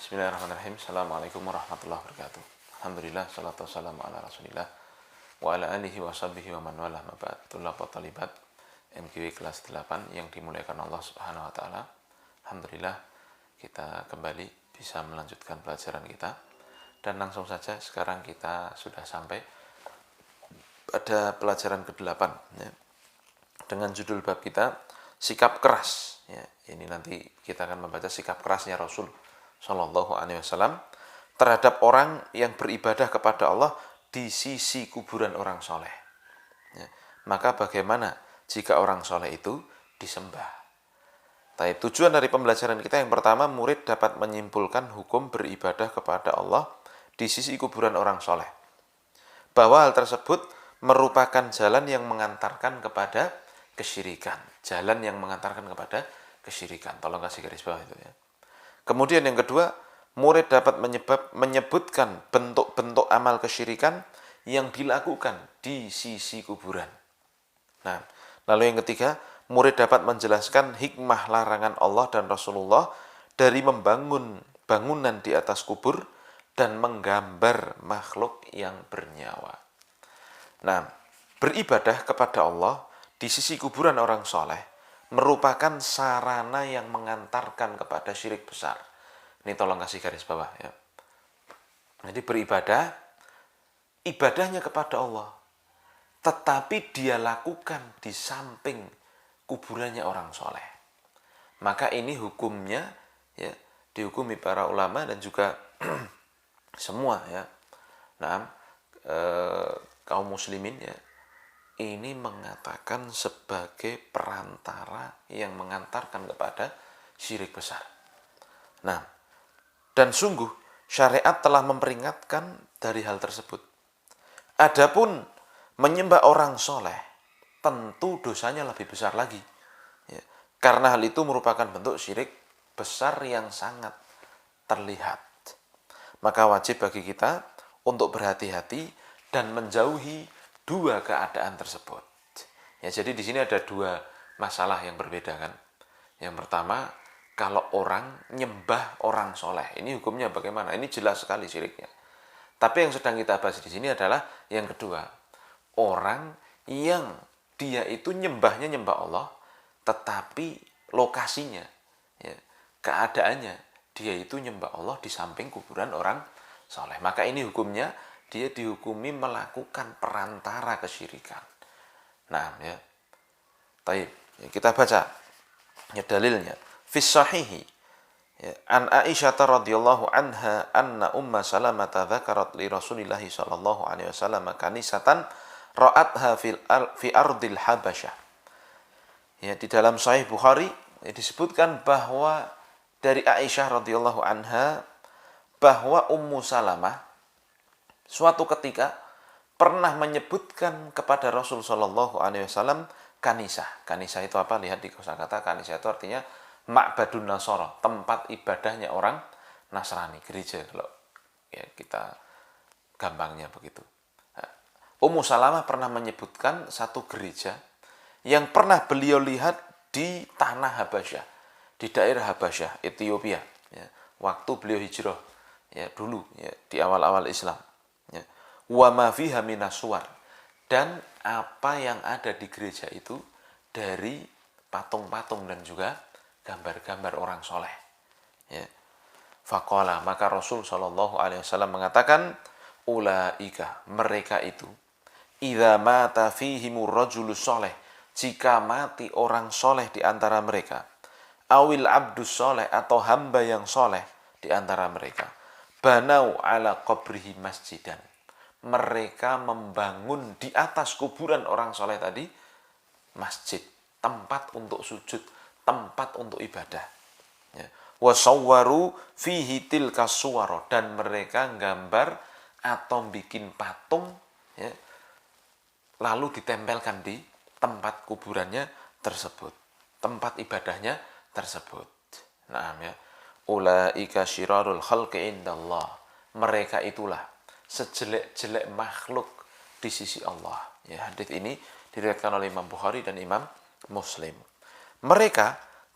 Bismillahirrahmanirrahim. Assalamualaikum warahmatullahi wabarakatuh. Alhamdulillah, salatu wassalamu ala rasulillah wa ala alihi wa sahbihi wa man walah mabad. Tulab wa talibat MGW kelas 8 yang dimuliakan Allah subhanahu wa ta'ala. Alhamdulillah, kita kembali bisa melanjutkan pelajaran kita. Dan langsung saja sekarang kita sudah sampai pada pelajaran ke-8 ya. Dengan judul bab kita sikap keras ya. Ini nanti kita akan membaca sikap kerasnya Rasul Shallallahu Alaihi Wasallam terhadap orang yang beribadah kepada Allah di sisi kuburan orang soleh ya. Maka bagaimana jika orang soleh itu disembah? Tapi tujuan dari pembelajaran kita yang pertama, murid dapat menyimpulkan hukum beribadah kepada Allah di sisi kuburan orang soleh, bahwa hal tersebut merupakan jalan yang mengantarkan kepada kesyirikan. Jalan yang mengantarkan kepada kesyirikan. Tolong kasih garis bawah itu ya. Kemudian yang kedua, murid dapat menyebutkan bentuk-bentuk amal kesyirikan yang dilakukan di sisi kuburan. Nah, lalu yang ketiga, murid dapat menjelaskan hikmah larangan Allah dan Rasulullah dari membangun bangunan di atas kubur dan menggambar makhluk yang bernyawa. Nah, beribadah kepada Allah di sisi kuburan orang soleh merupakan sarana yang mengantarkan kepada syirik besar. Ini tolong kasih garis bawah ya. Jadi beribadah, ibadahnya kepada Allah, tetapi dia lakukan di samping kuburannya orang soleh. Maka ini hukumnya ya, dihukumi para ulama dan juga semua ya. Nah, kaum muslimin ya, ini mengatakan sebagai perantara yang mengantarkan kepada syirik besar. Nah, dan sungguh syariat telah memperingatkan dari hal tersebut. Adapun menyembah orang soleh, tentu dosanya lebih besar lagi. Ya, karena hal itu merupakan bentuk syirik besar yang sangat terlihat. Maka wajib bagi kita untuk berhati-hati dan menjauhi dua keadaan tersebut. Ya, jadi di sini ada dua masalah yang berbeda kan. Yang pertama, kalau orang nyembah orang soleh, ini hukumnya bagaimana? Ini jelas sekali syiriknya. Tapi yang sedang kita bahas di sini adalah yang kedua, orang yang dia itu nyembahnya nyembah Allah, tetapi lokasinya, ya, keadaannya dia itu nyembah Allah di samping kuburan orang soleh. Maka ini hukumnya dia dihukumi melakukan perantara kesyirikan. Nah, ya. Baik, ya, kita baca ya dalilnya. Fis sahihi ya, an Aisyah radhiyallahu anha anna Umma Salamah dzakarat li Rasulillah sallallahu alaihi wasallam kanisatan ra'atha fi ardil Habasyah. Ya, di dalam Sahih Bukhari ya, disebutkan bahwa dari Aisyah radhiyallahu anha bahwa Ummu Salamah suatu ketika pernah menyebutkan kepada Rasul Shallallahu Alaihi Wasallam kanisah. Kanisah itu apa? Lihat di kosakata. Kanisah itu artinya ma'badun nasara, tempat ibadahnya orang Nasrani, gereja kalau ya kita gampangnya begitu. Ummu Salamah pernah menyebutkan satu gereja yang pernah beliau lihat di tanah Habasyah, di daerah Habasyah, Ethiopia. Ya, waktu beliau hijrah, ya dulu, ya di awal-awal Islam. Ya. Wa ma fiha minas suwar, dan apa yang ada di gereja itu dari patung-patung dan juga gambar-gambar orang soleh. Ya. Faqala, maka Rasul Shallallahu Alaihi Wasallam mengatakan, ulaika, mereka itu, idza mata fihimur rajulus soleh, jika mati orang soleh di antara mereka, awil abdus soleh, atau hamba yang soleh di antara mereka, banau ala qabrihi masjidan, mereka membangun di atas kuburan orang soleh tadi masjid, tempat untuk sujud, tempat untuk ibadah. Ya. Wasawwaru fihi tilka suwara, dan mereka gambar atau bikin patung ya, lalu ditempelkan di tempat kuburannya tersebut, tempat ibadahnya tersebut. Nah, ya. Ulaika syirarul khalqi indallah, mereka itulah sejelek-jelek makhluk di sisi Allah. Ya, hadis ini diriwayatkan oleh Imam Bukhari dan Imam Muslim. Mereka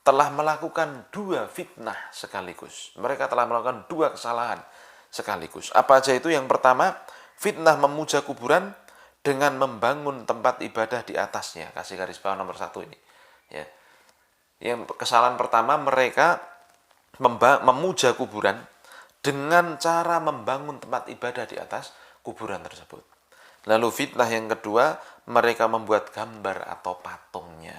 telah melakukan dua fitnah sekaligus. Mereka telah melakukan dua kesalahan sekaligus. Apa aja itu? Yang pertama, fitnah memuja kuburan dengan membangun tempat ibadah di atasnya. Kasih garis bawah nomor 1 ini. Ya. Yang kesalahan pertama, mereka memuja kuburan dengan cara membangun tempat ibadah di atas kuburan tersebut. Lalu fitnah yang kedua, mereka membuat gambar atau patungnya.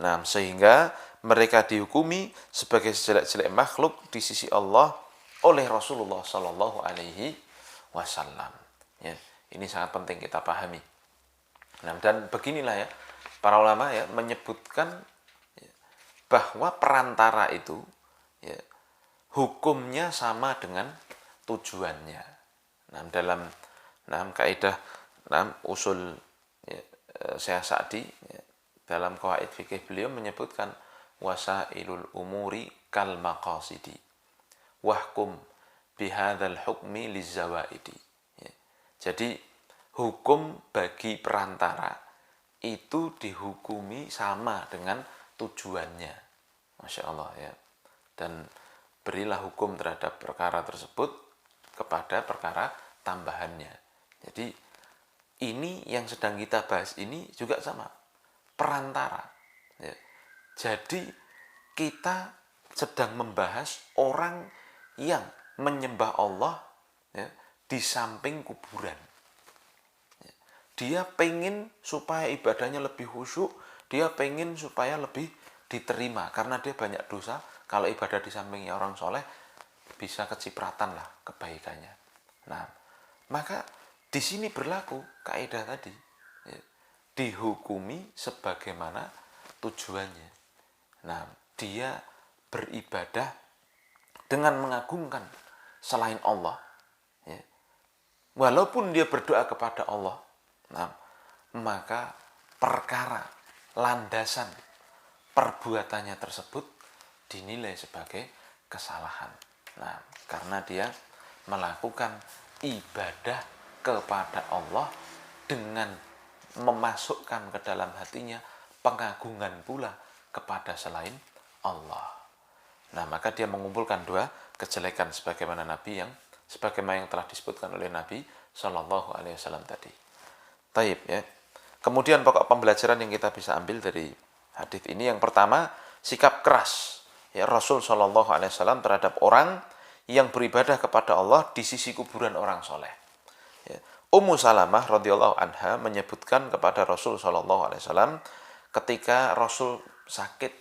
Nah, sehingga mereka dihukumi sebagai sejelek-jelek makhluk di sisi Allah oleh Rasulullah Shallallahu Alaihi Wasallam. Ya, ini sangat penting kita pahami. Nah, dan beginilah ya, para ulama ya menyebutkan ya, bahwa perantara itu ya, hukumnya sama dengan tujuannya. Nah, dalam kaidah usul ya, Syekh Sa'di ya, dalam qawaid fikih beliau menyebutkan wasailul umuri kal maqasidi wahkum bihadzal hukmi lizawaidi. Ya. Jadi hukum bagi perantara itu dihukumi sama dengan tujuannya. Masya Allah ya. Dan berilah hukum terhadap perkara tersebut kepada perkara tambahannya. Jadi ini yang sedang kita bahas ini juga sama, perantara. Ya. Jadi kita sedang membahas orang yang menyembah Allah ya, di samping kuburan. Ya. Dia pengen supaya ibadahnya lebih khusyuk, dia pengen supaya lebih diterima karena dia banyak dosa. Kalau ibadah di sampingnya orang soleh bisa kecipratan lah kebaikannya. Nah, maka di sini berlaku kaidah tadi, ya, dihukumi sebagaimana tujuannya. Nah, dia beribadah dengan mengagungkan selain Allah, ya. Walaupun dia berdoa kepada Allah, nah, maka perkara landasan perbuatannya tersebut dinilai sebagai kesalahan. Nah, karena dia melakukan ibadah kepada Allah dengan memasukkan ke dalam hatinya pengagungan pula kepada selain Allah. Nah, maka dia mengumpulkan dua kejelekan sebagaimana yang telah disebutkan oleh Nabi Shallallahu Alaihi Wasallam tadi. Taib ya. Kemudian pokok pembelajaran yang kita bisa ambil dari hadis ini, yang pertama, sikap keras ya Rasul Shallallahu Alaihi Wasallam terhadap orang yang beribadah kepada Allah di sisi kuburan orang soleh. Ya. Ummu Salamah radhiyallahu anha menyebutkan kepada Rasul Shallallahu Alaihi Wasallam ketika Rasul sakit,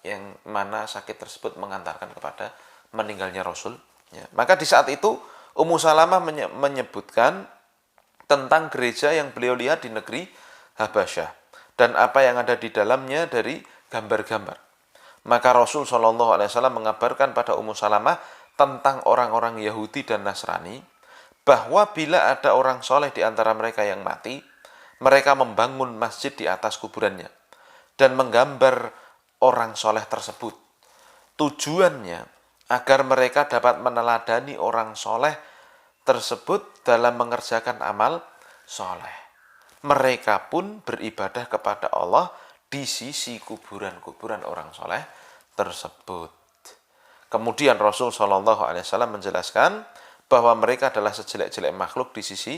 yang mana sakit tersebut mengantarkan kepada meninggalnya Rasul. Ya. Maka di saat itu Ummu Salamah menyebutkan tentang gereja yang beliau lihat di negeri Habasyah dan apa yang ada di dalamnya dari gambar-gambar. Maka Rasul Shallallahu Alaihi Wasallam mengabarkan pada Ummu Salamah tentang orang-orang Yahudi dan Nasrani, bahwa bila ada orang soleh di antara mereka yang mati, mereka membangun masjid di atas kuburannya dan menggambar orang soleh tersebut. Tujuannya agar mereka dapat meneladani orang soleh tersebut dalam mengerjakan amal soleh. Mereka pun beribadah kepada Allah di sisi kuburan-kuburan orang soleh tersebut. Kemudian Rasul Shallallahu Alaihi Wasallam menjelaskan bahwa mereka adalah sejelek-jelek makhluk di sisi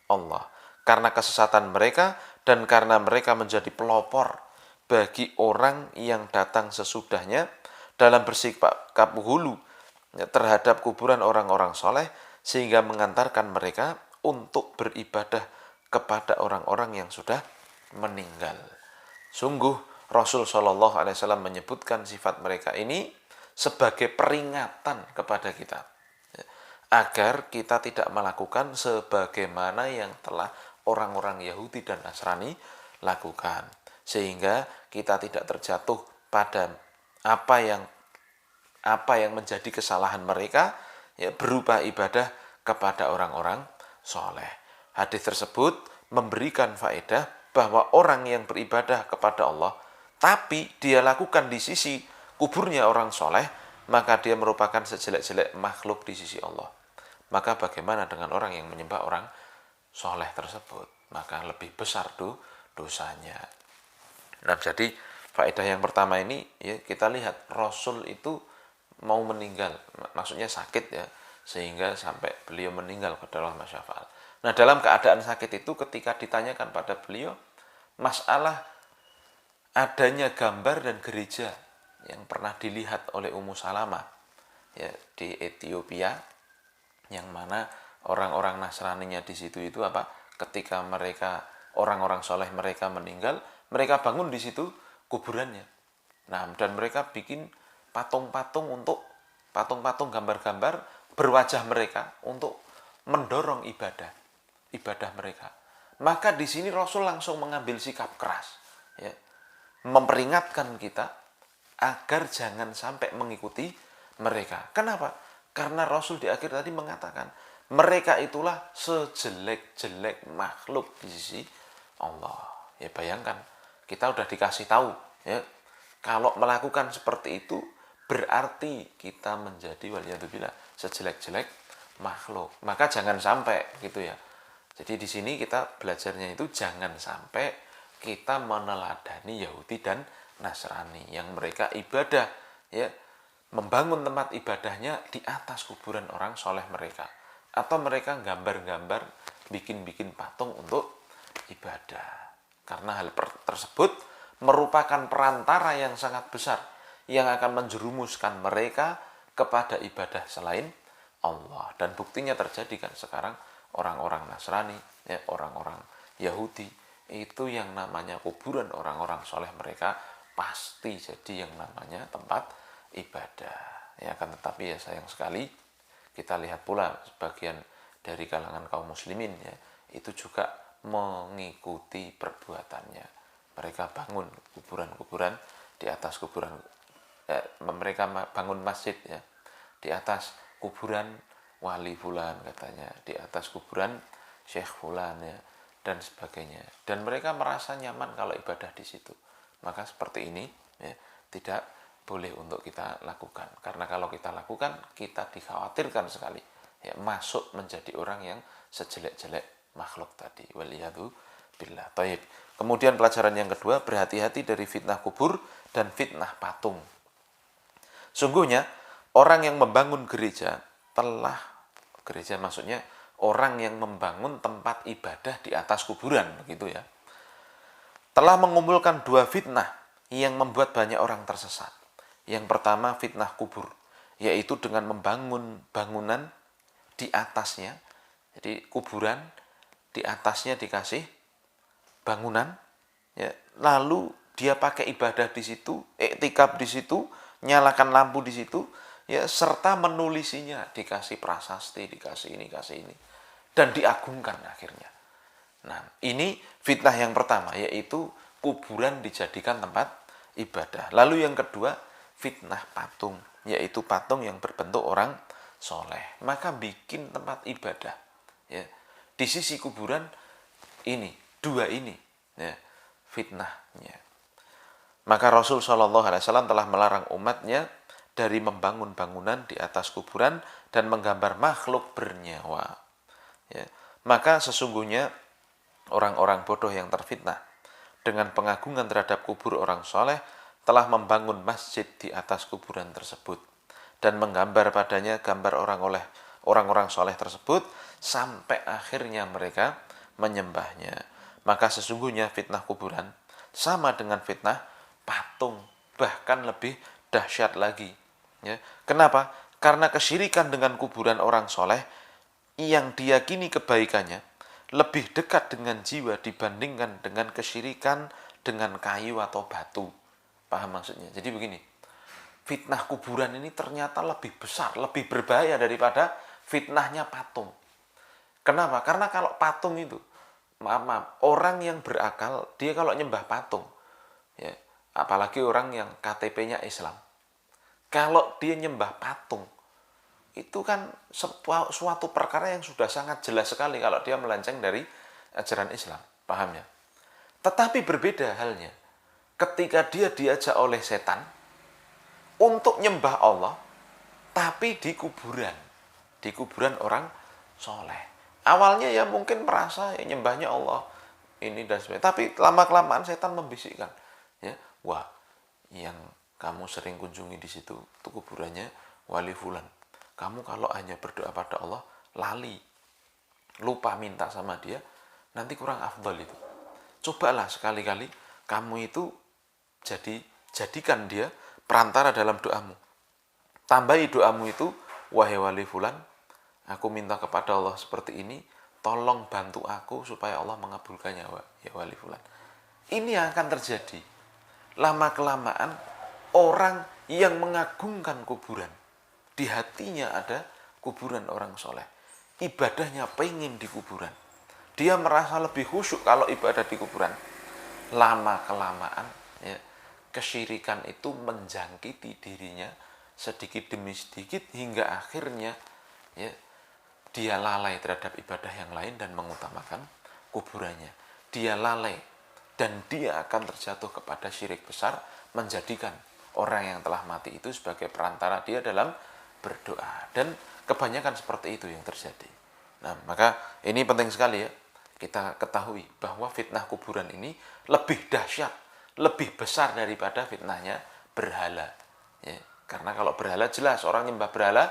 Allah karena kesesatan mereka dan karena mereka menjadi pelopor bagi orang yang datang sesudahnya dalam bersikap hulu terhadap kuburan orang-orang soleh, sehingga mengantarkan mereka untuk beribadah kepada orang-orang yang sudah meninggal. Sungguh Rasul Shallallahu Alaihi Wasallam menyebutkan sifat mereka ini sebagai peringatan kepada kita agar kita tidak melakukan sebagaimana yang telah orang-orang Yahudi dan Nasrani lakukan, sehingga kita tidak terjatuh pada apa yang menjadi kesalahan mereka ya, berupa ibadah kepada orang-orang soleh. Hadis tersebut memberikan faedah bahwa orang yang beribadah kepada Allah tapi dia lakukan di sisi kuburnya orang soleh, maka dia merupakan sejelek-jelek makhluk di sisi Allah. Maka bagaimana dengan orang yang menyembah orang soleh tersebut? Maka lebih besar dosanya. Nah, jadi Faedah yang pertama ini ya kita lihat Rasul itu mau meninggal, maksudnya sakit ya, sehingga sampai beliau meninggal pada Allah masyafa'al. Nah dalam keadaan sakit itu ketika ditanyakan pada beliau masalah adanya gambar dan gereja yang pernah dilihat oleh Ummu Salamah ya di Ethiopia, yang mana orang-orang Nasraninya di situ itu apa? Ketika mereka orang-orang soleh mereka meninggal, mereka bangun di situ kuburannya. Nah, dan mereka bikin patung-patung untuk patung-patung gambar-gambar berwajah mereka untuk mendorong ibadah mereka. Maka di sini Rasul langsung mengambil sikap keras, ya, memperingatkan kita agar jangan sampai mengikuti mereka. Kenapa? Karena Rasul di akhir tadi mengatakan mereka itulah sejelek-jelek makhluk di sisi Allah. Ya bayangkan, kita udah dikasih tahu ya, kalau melakukan seperti itu berarti kita menjadi waliyadzubillah sejelek-jelek makhluk. Maka jangan sampai gitu ya. Jadi di sini kita belajarnya itu jangan sampai kita meneladani Yahudi dan Nasrani yang mereka ibadah ya, membangun tempat ibadahnya di atas kuburan orang soleh mereka, atau mereka gambar-gambar bikin-bikin patung untuk ibadah. Karena hal tersebut merupakan perantara yang sangat besar yang akan menjerumuskan mereka kepada ibadah selain Allah. Dan buktinya terjadi kan sekarang orang-orang Nasrani, ya, orang-orang Yahudi itu yang namanya kuburan orang-orang soleh mereka pasti jadi yang namanya tempat ibadah. Ya kan, tetapi ya sayang sekali kita lihat pula sebagian dari kalangan kaum muslimin ya itu juga mengikuti perbuatannya. Mereka bangun kuburan-kuburan di atas kuburan, mereka bangun masjid ya di atas kuburan wali fulan katanya, di atas kuburan syekh fulan ya dan sebagainya. Dan mereka merasa nyaman kalau ibadah di situ. Maka seperti ini ya tidak boleh untuk kita lakukan. Karena kalau kita lakukan kita dikhawatirkan sekali ya masuk menjadi orang yang sejelek-jelek makhluk tadi. Waliyadu billah. Taib. Kemudian pelajaran yang kedua, berhati-hati dari fitnah kubur dan fitnah patung. Sungguhnya orang yang membangun gereja maksudnya orang yang membangun tempat ibadah di atas kuburan begitu ya, telah mengumpulkan dua fitnah yang membuat banyak orang tersesat. Yang pertama fitnah kubur, yaitu dengan membangun bangunan di atasnya. Jadi kuburan di atasnya dikasih bangunan ya, lalu dia pakai ibadah di situ, iktikaf di situ, nyalakan lampu di situ ya, serta menulisinya, dikasih prasasti, dikasih ini dan diagungkan akhirnya. Nah, ini fitnah yang pertama, yaitu kuburan dijadikan tempat ibadah. Lalu yang kedua, fitnah patung, yaitu patung yang berbentuk orang soleh. Maka bikin tempat ibadah ya di sisi kuburan ini, dua ini ya, fitnahnya. Maka Rasul SAW telah melarang umatnya dari membangun bangunan di atas kuburan dan menggambar makhluk bernyawa. Ya. Maka sesungguhnya orang-orang bodoh yang terfitnah dengan pengagungan terhadap kubur orang soleh telah membangun masjid di atas kuburan tersebut dan menggambar padanya gambar orang-orang soleh tersebut sampai akhirnya mereka menyembahnya. Maka sesungguhnya fitnah kuburan sama dengan fitnah patung, bahkan lebih dahsyat lagi. Ya. Kenapa? Karena kesyirikan dengan kuburan orang soleh yang diyakini kebaikannya lebih dekat dengan jiwa dibandingkan dengan kesyirikan dengan kayu atau batu. Paham maksudnya? Jadi begini, fitnah kuburan ini ternyata lebih besar, lebih berbahaya daripada fitnahnya patung. Kenapa? Karena kalau patung itu, maaf, orang yang berakal, dia kalau nyembah patung, ya, apalagi orang yang KTP-nya Islam, kalau dia nyembah patung, itu kan suatu perkara yang sudah sangat jelas sekali kalau dia melenceng dari ajaran Islam, paham ya? Tetapi berbeda halnya ketika dia diajak oleh setan untuk nyembah Allah, tapi di kuburan orang soleh. Awalnya ya mungkin merasa ya nyembahnya Allah ini dan sebagainya, tapi lama-kelamaan setan membisikkan, ya, wah yang kamu sering kunjungi di situ itu kuburannya wali fulan. Kamu kalau hanya berdoa pada Allah lali, lupa minta sama dia, nanti kurang afdal itu. Cobalah sekali-kali kamu itu jadikan dia perantara dalam doamu. Tambahi doamu itu, wahai wali fulan, aku minta kepada Allah seperti ini, tolong bantu aku supaya Allah mengabulkannya, ya wali fulan. Ini yang akan terjadi. Lama-kelamaan orang yang mengagungkan kuburan, di hatinya ada kuburan orang soleh, ibadahnya pengen di kuburan, dia merasa lebih khusyuk kalau ibadah di kuburan. Lama-kelamaan ya, kesyirikan itu menjangkiti dirinya sedikit demi sedikit hingga akhirnya ya, dia lalai terhadap ibadah yang lain dan mengutamakan kuburannya. Dia lalai dan dia akan terjatuh kepada syirik besar, menjadikan orang yang telah mati itu sebagai perantara dia dalam berdoa. Dan kebanyakan seperti itu yang terjadi. Nah, maka ini penting sekali ya, kita ketahui bahwa fitnah kuburan ini lebih dahsyat, lebih besar daripada fitnahnya berhala. Ya, karena kalau berhala jelas, orang nyembah berhala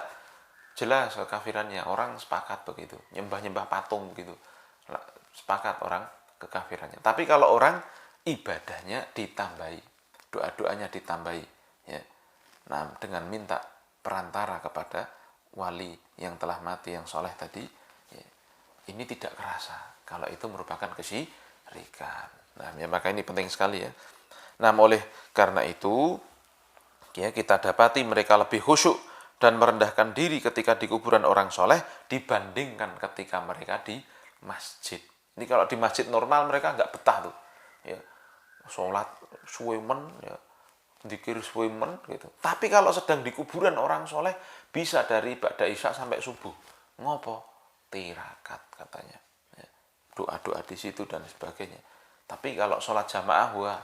jelas kekafirannya, orang sepakat begitu. Nyembah-nyembah patung begitu, sepakat orang kekafirannya. Tapi kalau orang ibadahnya ditambahi, doa-doanya ditambahi, ya, nah dengan minta perantara kepada wali yang telah mati yang soleh tadi, ya, ini tidak kerasa kalau itu merupakan kesyirikan. Nah, ya, maka ini penting sekali ya. Nah, oleh karena itu ya, kita dapati mereka lebih khusyuk dan merendahkan diri ketika di kuburan orang soleh dibandingkan ketika mereka di masjid. Ini kalau di masjid normal mereka nggak betah tuh, ya, sholat suwemen, ya, dzikir suwemen gitu. Tapi kalau sedang di kuburan orang soleh bisa dari ba'da isya sampai subuh. Ngopo? Tirakat katanya. Ya, doa-doa di situ dan sebagainya. Tapi kalau sholat jamaah, wah,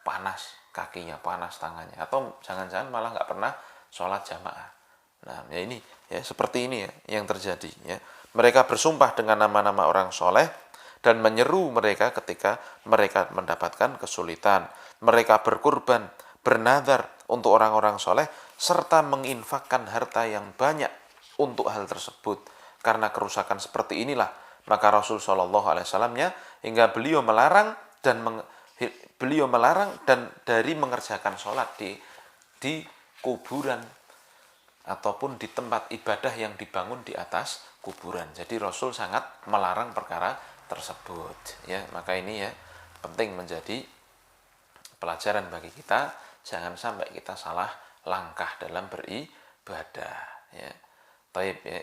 panas kakinya, panas tangannya, atau jangan-jangan malah nggak pernah sholat jamaah. Nah, ya ini ya, seperti ini ya yang terjadi ya. Mereka bersumpah dengan nama-nama orang soleh dan menyeru mereka ketika mereka mendapatkan kesulitan. Mereka berkurban, bernadar untuk orang-orang soleh serta menginfakkan harta yang banyak untuk hal tersebut. Karena kerusakan seperti inilah maka Rasul Shallallahu Alaihi Wasallamnya hingga beliau melarang dan dari mengerjakan sholat di kuburan ataupun di tempat ibadah yang dibangun di atas kuburan. Jadi Rasul sangat melarang perkara tersebut ya. Maka ini ya penting menjadi pelajaran bagi kita, jangan sampai kita salah langkah dalam beribadah ya. Taib ya,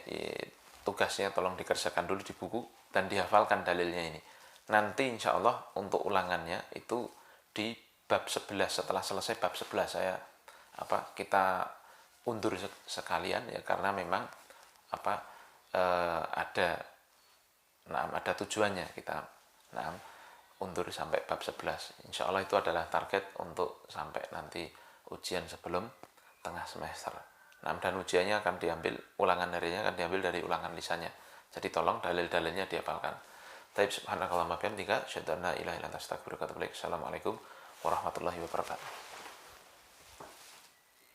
tugasnya tolong dikerjakan dulu di buku dan dihafalkan dalilnya ini. Nanti insya Allah untuk ulangannya itu di bab 11, setelah selesai bab 11 kita undur sekalian ya, karena memang ada tujuannya kita undur sampai bab 11. Insya Allah itu adalah target untuk sampai nanti ujian sebelum tengah semester. Dan ujiannya akan diambil, ulangan harinya akan diambil dari ulangan lisannya. Jadi tolong dalil-dalilnya dihafalkan. Taib subhanakallahumma bihamdika asyhadu an la ilaha illa anta astaghfiruka wa atubu ilaik. Assalamualaikum warahmatullahi wabarakatuh.